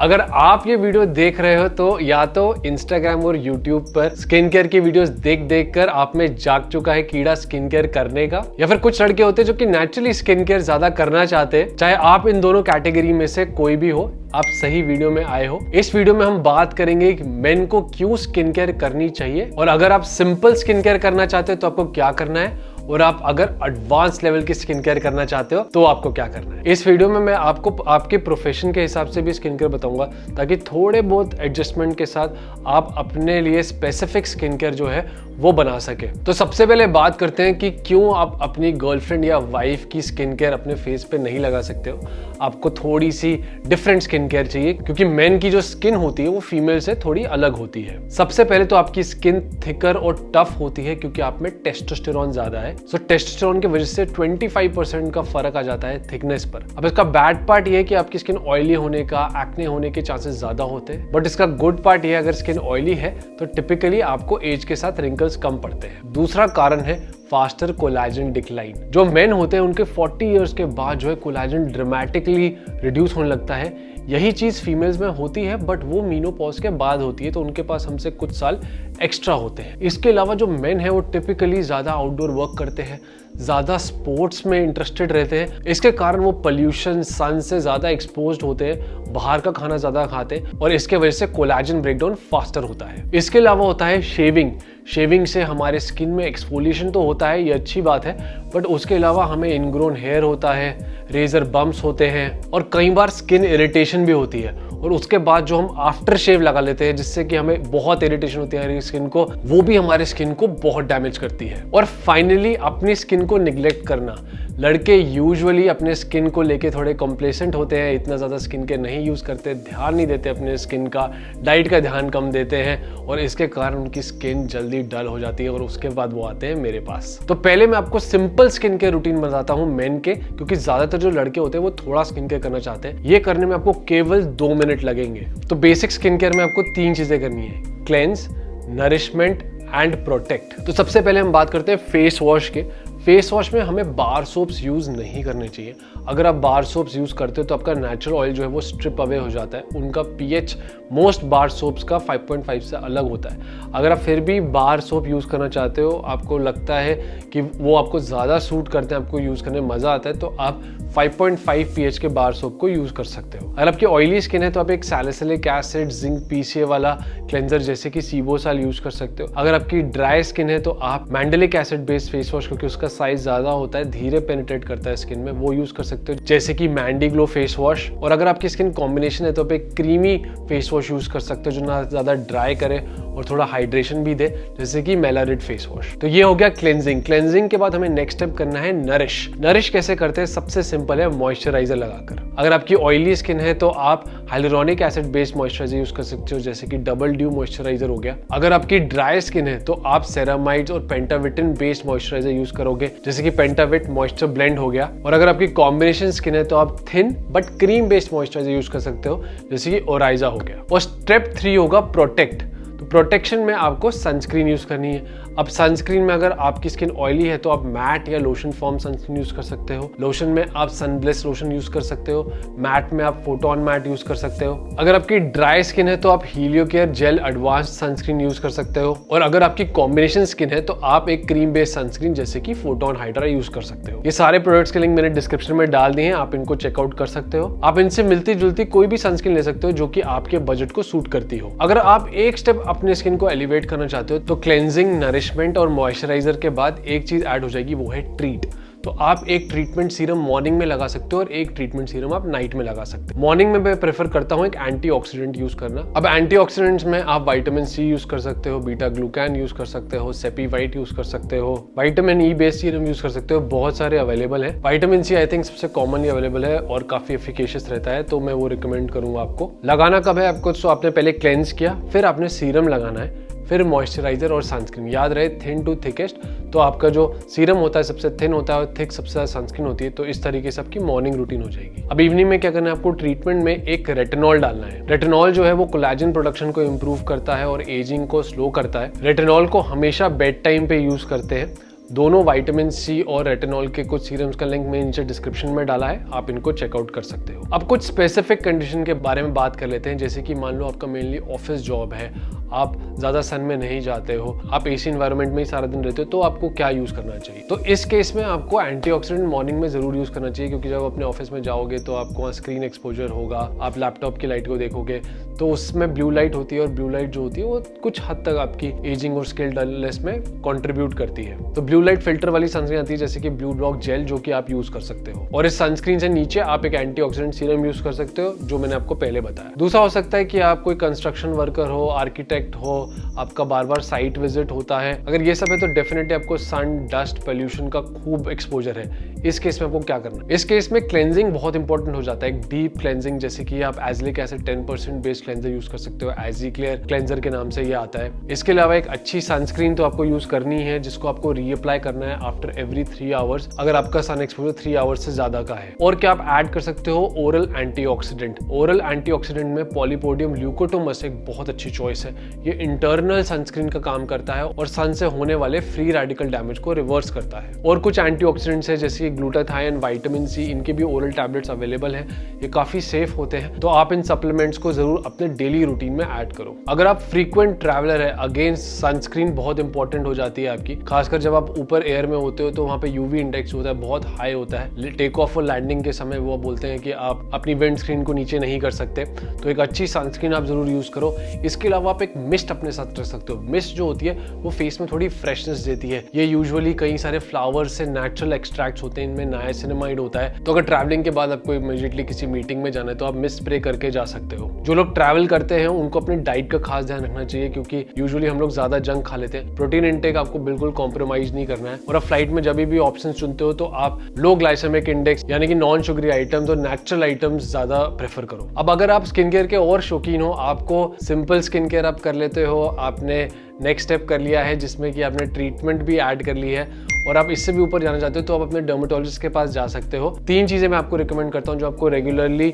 अगर आप ये वीडियो देख रहे हो तो या तो इंस्टाग्राम और यूट्यूब पर स्किन केयर की वीडियोस देख देख कर आप में जाग चुका है कीड़ा स्किन केयर करने का, या फिर कुछ लड़के होते हैं जो कि नेचुरली स्किन केयर ज्यादा करना चाहते हैं। चाहे आप इन दोनों कैटेगरी में से कोई भी हो, आप सही वीडियो में आए हो। इस वीडियो में हम बात करेंगे कि मेन को क्यों स्किन केयर करनी चाहिए, और अगर आप सिंपल स्किन केयर करना चाहते हो तो आपको क्या करना है, और आप अगर एडवांस लेवल की स्किन केयर करना चाहते हो तो आपको क्या करना है। इस वीडियो में मैं आपको आपके प्रोफेशन के हिसाब से भी स्किन केयर बताऊंगा, ताकि थोड़े बहुत एडजस्टमेंट के साथ आप अपने लिए स्पेसिफिक स्किन केयर जो है वो बना सके। तो सबसे पहले बात करते हैं कि क्यों आप अपनी गर्लफ्रेंड या वाइफ की स्किन केयर अपने फेस पे नहीं लगा सकते हो। आपको थोड़ी सी डिफरेंट स्किन केयर चाहिए, क्योंकि मेन की जो स्किन होती है वो फीमेल से थोड़ी अलग होती है। सबसे पहले तो आपकी स्किन थिकर और टफ होती है, क्योंकि आप में टेस्टोस्टेरोन ज्यादा है। सो टेस्टोस्टेरोन की वजह से 25% का फर्क आ जाता है थिकनेस पर। अब इसका बैड पार्ट ये है कि आपकी स्किन ऑयली होने का, एक्ने होने के चांसेस ज्यादा होते हैं। बट इसका गुड पार्ट ये है, अगर स्किन ऑयली है तो टिपिकली आपको एज के साथ रिंकल्स कम पड़ते हैं। दूसरा कारण है फास्टर कोलेजन डिक्लाइन। जो मेन होते हैं उनके 40 इयर्स के बाद जो है कोलेजन ड्रामेटिकली रिड्यूस होने लगता है। यही चीज फीमेल्स में होती है, बट वो मीनोपॉज के बाद होती है, तो उनके पास हमसे कुछ साल एक्स्ट्रा होते हैं। इसके अलावा जो मेन है वो टिपिकली ज्यादा आउटडोर वर्क करते हैं, ज्यादा स्पोर्ट्स में इंटरेस्टेड रहते हैं। इसके कारण वो पोल्यूशन, सन से ज्यादा एक्सपोज्ड होते हैं, बाहर का खाना ज्यादा खाते हैं, और इसके वजह से कोलेजन ब्रेकडाउन फास्टर होता है। इसके अलावा होता है शेविंग। शेविंग से हमारे स्किन में एक्सफोलिएशन तो होता है, ये अच्छी बात है, बट उसके अलावा हमें इनग्रोन हेयर होता है, रेजर बम्प्स होते हैं, और कई बार स्किन इरिटेशन भी होती है। और उसके बाद जो हम आफ्टर शेव लगा लेते हैं, जिससे कि हमें बहुत इरिटेशन होती है हमारी स्किन को, वो भी हमारे स्किन को बहुत डैमेज करती है। और फाइनली अपनी स्किन को निग्लेक्ट करना। लड़के यूजुअली अपने स्किन को लेके थोड़े कॉम्प्लेसेंट होते हैं, इतना ज़्यादा स्किन केयर नहीं यूज़ करते, ध्यान नहीं देते अपने स्किन का, डाइट का ध्यान कम देते हैं, और इसके कारण उनकी स्किन जल्दी डल हो जाती है, और उसके बाद वो आते हैं मेरे पास। तो पहले मैं आपको सिंपल स्किन केयर रूटीन बताता हूँ मेन के, क्योंकि ज़्यादातर जो लड़के होते हैं वो थोड़ा स्किन केयर करना चाहते हैं। ये करने में आपको केवल 2 मिनट लगेंगे। तो बेसिक स्किन केयर में आपको 3 चीज़ें करनी है: क्लेंस, नरिशमेंट एंड प्रोटेक्ट। तो सबसे पहले हम बात करते हैं फेस वॉश के। फेस वॉश में हमें बार सोप्स यूज़ नहीं करने चाहिए। अगर आप बार सोप्स यूज़ करते हो तो आपका नेचुरल ऑयल जो है वो स्ट्रिप अवे हो जाता है। उनका पीएच मोस्ट बार सोप्स का 5.5 से अलग होता है। अगर आप फिर भी बार सोप यूज़ करना चाहते हो, आपको लगता है कि वो आपको ज़्यादा सूट करते हैं, आपको यूज़ करने में मज़ा आता है, तो आप 5.5 pH के बार सोप को यूज़ कर सकते हो। अगर आपकी ऑयली स्किन है तो आप एक सैलिसिलिक एसिड, जिंक, पीसीए वाला क्लेंजर जैसे कि सीबोसाल यूज़ कर सकते हो। अगर आपकी ड्राई स्किन है तो आप mandelic acid based face wash, क्योंकि उसका साइज ज़्यादा होता है, धीरे पेनिट्रेट करता है स्किन में, वो यूज़ कर सकते हो, जैसे कि मैंडी ग्लो फेस वॉश। और अगर आपकी स्किन कॉम्बिनेशन है तो आप एक क्रीमी फेस वॉश यूज़ कर सकते हो, जो ना ज़्यादा ड्राई करे और थोड़ा हाइड्रेशन भी दे, जैसे कि मेलारिड फेस वॉश। तो ये हो गया क्लेंजिंग। क्लेंजिंग के बाद हमें नेक्स्ट स्टेप करना है नरिश। नरिश कैसे करते हैं? सबसे सिंपल है, मॉइस्चराइजर लगाकर। अगर आपकी ऑयली स्किन है तो आप hyaluronic acid based moisturiser use कर सकते हो, जैसे कि डबल ड्यू मॉइस्चराइजर हो गया। अगर आपकी ड्राई स्किन है तो आप सेरामाइड्स और पेंटाविटिन बेस्ड मॉइस्चराइजर यूज करोगे, जैसे कि पेंटाविट मॉइस्चर ब्लेंड हो गया। और अगर आपकी कॉम्बिनेशन स्किन है तो आप thin but cream based moisturiser use कर सकते हो, जैसे कि ओराइजा हो गया। और स्टेप 3 होगा प्रोटेक्ट। तो प्रोटेक्शन में आपको सनस्क्रीन यूज करनी है। अब सनस्क्रीन में अगर आपकी स्किन ऑयली है तो आप मैट या लोशन फॉर्म सनस्क्रीन यूज कर सकते हो। लोशन में आप सनब्लेस लोशन यूज कर सकते हो। मैट में आप फोटोन मैट यूज कर सकते हो। अगर आपकी ड्राई स्किन है तो आप Heliocare gel advance sunscreen use कर सकते हो। और अगर आपकी कॉम्बिनेशन स्किन है तो आप एक क्रीम बेस्ड सनस्क्रीन जैसे कि फोटोन हाइड्रा यूज कर सकते हो। ये सारे प्रोडक्ट्स के लिंक मैंने डिस्क्रिप्शन में डाल दिए हैं, आप इनको चेकआउट कर सकते हो। आप इनसे मिलती जुलती कोई भी सनस्क्रीन ले सकते हो जो कि आपके बजट को सूट करती हो। अगर आप एक स्टेप अपने स्किन को एलिवेट करना चाहते हो तो क्लेंजिंग, नरिशमेंट और मॉइस्चराइजर के बाद एक चीज ऐड हो जाएगी, वो है ट्रीट। तो आप एक ट्रीटमेंट सीरम मॉर्निंग में लगा सकते हो और एक ट्रीटमेंट सीरम आप नाइट में लगा सकते हो। मॉर्निंग में मैं प्रेफर करता हूँ एक एंटीऑक्सीडेंट यूज करना। अब एंटीऑक्सीडेंट्स में आप विटामिन सी यूज कर सकते हो, बीटा ग्लूकैन यूज कर सकते हो, सेपी वाइट यूज कर सकते हो, vitamin E based serum use कर सकते हो। बहुत सारे अवेलेबल है। विटामिन सी आई थिंक सबसे कॉमनली अवेलेबल है और काफी एफिकेशियस रहता है, तो मैं वो रिकमेंड करूंगा आपको। लगाना कब है आपको? तो आपने पहले क्लेंस किया, फिर आपने सीरम लगाना है, फिर मॉइस्चराइजर और सनस्क्रीन। याद रहे, थिन टू थिकेस्ट। तो आपका जो सीरम होता है सबसे थिन होता है और थिक सबसे ज्यादा सनस्क्रीन होती है। तो इस तरीके से आपकी मॉर्निंग रूटीन हो जाएगी। अब इवनिंग में क्या करना है आपको? ट्रीटमेंट में एक रेटिनॉल डालना है। रेटिनॉल जो है वो कोलेजन प्रोडक्शन को इंप्रूव करता है और एजिंग को स्लो करता है। रेटिनॉल को हमेशा बेड टाइम पे यूज करते हैं। दोनों विटामिन सी और रेटिनॉल के कुछ सीरम्स का लिंक मैं नीचे डिस्क्रिप्शन में डाला है, आप इनको चेकआउट कर सकते हो। अब कुछ स्पेसिफिक कंडीशन के बारे में बात कर लेते हैं, जैसे कि मान लो आपका मेनली ऑफिस जॉब है, आप ज़्यादा सन में नहीं जाते हो, आप एसी एनवायरनमेंट में ही सारा दिन रहते हो, तो आपको क्या यूज़ करना चाहिए। तो इस केस में आपको एंटीऑक्सीडेंट मॉर्निंग में ज़रूर यूज़ करना चाहिए, क्योंकि जब अपने ऑफिस में जाओगे तो आपको वहाँ स्क्रीन एक्सपोजर होगा, आप लैपटॉप की लाइट को देखोगे तो उसमें ब्लू लाइट होती है, और ब्लू लाइट जो होती है वो कुछ हद तक आपकी एजिंग और स्किन डलनेस में कंट्रीब्यूट करती है। तो ब्लू लाइट फिल्टर वाली सनस्क्रीन आती है, जैसे कि ब्लू ब्लॉक जेल, जो कि आप यूज़ कर सकते हो, और इस सनस्क्रीन से नीचे आप एक एंटीऑक्सीडेंट सीरम यूज़ कर सकते हो, जो मैंने आपको पहले बताया। दूसरा हो सकता है कि आप कोई कंस्ट्रक्शन वर्कर हो, आर्किटेक्ट हो, आपका बार बार साइट विजिट होता है, अगर ये सब है तो डेफिनेटली आपको सन, डस्ट, पोल्यूशन का खूब एक्सपोजर है। इस केस में आपको क्या करना है, इस केस में क्लेंजिंग बहुत इंपॉर्टेंट हो जाता है, एक डीप क्लेंजिंग, जैसे कि आप एज़लिक एसिड 10% बेस्ड क्लेंजर यूज कर सकते हो, एजी क्लियर क्लेंजर के नाम से ये आता है। इसके अलावा एक अच्छी सनस्क्रीन तो आपको यूज करनी है, जिसको आपको रीअप्लाई करना है आफ्टर एवरी 3 आवर्स, अगर आपका सन एक्सपोजर 3 आवर्स से ज्यादा का है। और क्या आप ऐड कर सकते हो ओरल एंटीऑक्सीडेंट। ओरल एंटीऑक्सीडेंट में पॉलीपोडियम ल्यूकोटोमस एक बहुत अच्छी चॉइस है, ये इंटरनल सनस्क्रीन का काम करता है और सन से होने वाले फ्री रेडिकल डैमेज को रिवर्स करता है। और कुछ एंटीऑक्सीडेंट्स है जैसे ग्लूटाथायोन, विटामिन सी, इनके भी ओरल टैबलेट्स अवेलेबल हैं, ये काफी सेफ होते हैं, तो आप इन सप्लीमेंट्स को जरूर अपने डेली रूटीन में ऐड करो। अगर आप फ्रीक्वेंट ट्रैवलर है, अगेन सनस्क्रीन बहुत इंपॉर्टेंट हो जाती है आपकी, खासकर जब आप ऊपर एयर में होते हो तो वहाँ पे यूवी इंडेक्स होता है, बहुत हाई होता है। टेक ऑफ और लैंडिंग के समय वो बोलते हैं कि आप अपनी विंड स्क्रीन को नीचे नहीं कर सकते, तो एक अच्छी सनस्क्रीन आप जरूर यूज करो। इसके अलावा आप एक मिस्ट अपने साथ रख सकते हो। मिस्ट जो होती है वो फेस में थोड़ी फ्रेशनेस देती है, ये यूजुअली कई सारे फ्लावर्स से नेचुरल एक्सट्रैक्ट्स होते हैं, इनमें नायासिनामाइड होता है, तो अगर ट्रैवलिंग के बाद आपको इमीडिएटली किसी मीटिंग में जाना है तो आप मिस्ट स्प्रे करके जा सकते हो। जो लोग ट्रैवल करते हैं उनको अपनी डाइट का खास ध्यान रखना चाहिए, क्योंकि यूजुअली हम लोग ज्यादा जंक खा लेते हैं। प्रोटीन इंटेक आपको बिल्कुल कॉम्प्रोमाइज नहीं करना है, और आप फ्लाइट में जब भी ऑप्शन चुनते हो तो आप लो ग्लाइसेमिक इंडेक्स यानी कि नॉन शुगरी आइटम्स और नेचुरल आइटम्स ज्यादा प्रेफर करो। अब अगर आप स्किन केयर के और शौकीन हो, आपको सिंपल स्किन केयर आप कर लेते हो, आपने नेक्स्ट स्टेप कर लिया है जिसमें कि आपने ट्रीटमेंट भी ऐड कर ली है, और आप इससे भी ऊपर जाना चाहते हो, तो आप अपने डर्मेटोलॉजिस्ट के पास जा सकते हो। 3 चीजें मैं आपको रिकमेंड करता हूं जो आपको रेगुलरली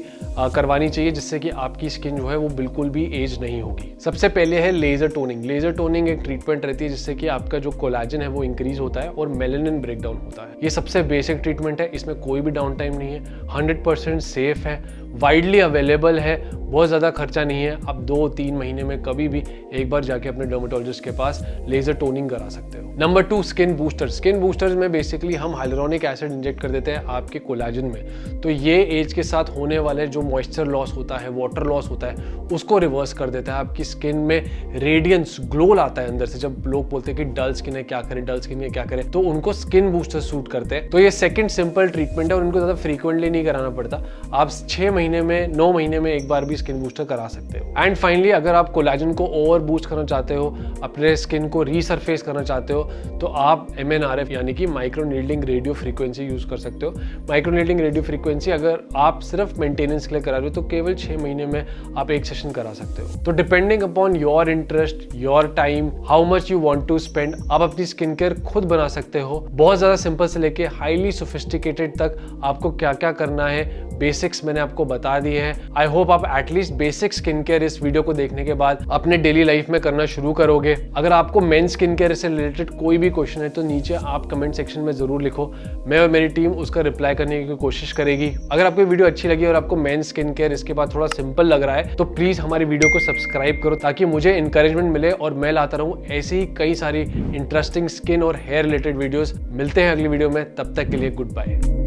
करवानी चाहिए, जिससे कि आपकी स्किन जो है वो बिल्कुल भी एज नहीं होगी। सबसे पहले है लेजर टोनिंग। लेजर टोनिंग एक ट्रीटमेंट रहती है जिससे कि आपका जो कोलाजन है वो इंक्रीज होता है और मेलानिन ब्रेकडाउन होता है। ये सबसे बेसिक ट्रीटमेंट है, इसमें कोई भी डाउन टाइम नहीं है, 100% सेफ है, वाइडली अवेलेबल है, बहुत ज़्यादा खर्चा नहीं है। आप 2-3 महीने में कभी भी एक बार जाके अपने डर्मेटोलॉजिस्ट के पास लेजर टोनिंग करा सकते हो। Number 2, skin booster. Skin boosters में बेसिकली हम हाइलुरोनिक एसिड इंजेक्ट कर देते हैं आपके कोलाजन में, तो ये एज के साथ होने वाले जो मॉइस्चर लॉस होता है, वाटर लॉस होता है, उसको रिवर्स कर देता है। आपकी स्किन में रेडियंस, ग्लो लाता है अंदर से। जब लोग बोलते हैं कि डल स्किन है क्या करें, डल स्किन है क्या करें, तो उनको स्किन बूस्टर सूट करते हैं। तो ये सेकंड सिंपल ट्रीटमेंट है और इनको ज़्यादा फ्रीक्वेंटली नहीं कराना पड़ता, आप 6 महीने में, 9 महीने में एक बार भी स्किन बूस्टर करा सकते हो। एंड फाइनली, अगर आप कोलाजन को ओवर बूस्ट करना चाहते हो, अपने स्किन को रीसरफेस करना चाहते हो, तो आप MNRF यानी कि micro needling radio frequency use कर सकते हो। माइक्रो नीडलिंग रेडियो फ्रीक्वेंसी अगर आप सिर्फ मेंटेनेंस के लिए करा रहे हो तो केवल 6 महीने में आप एक सेशन करा सकते हो। तो depending upon your interest, your time, how much you want to spend, आप अपनी स्किन केयर खुद बना सकते हो। बहुत ज्यादा सिंपल से लेके हाईली सोफिस्टिकेटेड तक आपको क्या क्या करना है, बेसिक्स मैंने आपको बता दिए हैं। आई होप आप एटलीस्ट बेसिक स्किन केयर इस वीडियो को देखने के बाद अपने डेली लाइफ में करना शुरू करोगे। अगर आपको मेन स्किन केयर से रिलेटेड कोई भी क्वेश्चन है तो नीचे आप कमेंट सेक्शन में जरूर लिखो, मैं और मेरी टीम उसका रिप्लाई करने की कोशिश करेगी। अगर आपको वीडियो अच्छी लगी और आपको मेन स्किन केयर इसके बाद थोड़ा सिंपल लग रहा है तो प्लीज हमारी वीडियो को सब्सक्राइब करो, ताकि मुझे इंकरेजमेंट मिले और मैं लाता रहूं ऐसी ही कई सारी इंटरेस्टिंग स्किन और हेयर रिलेटेड वीडियोस। मिलते हैं अगली वीडियो में, तब तक के लिए गुड बाय।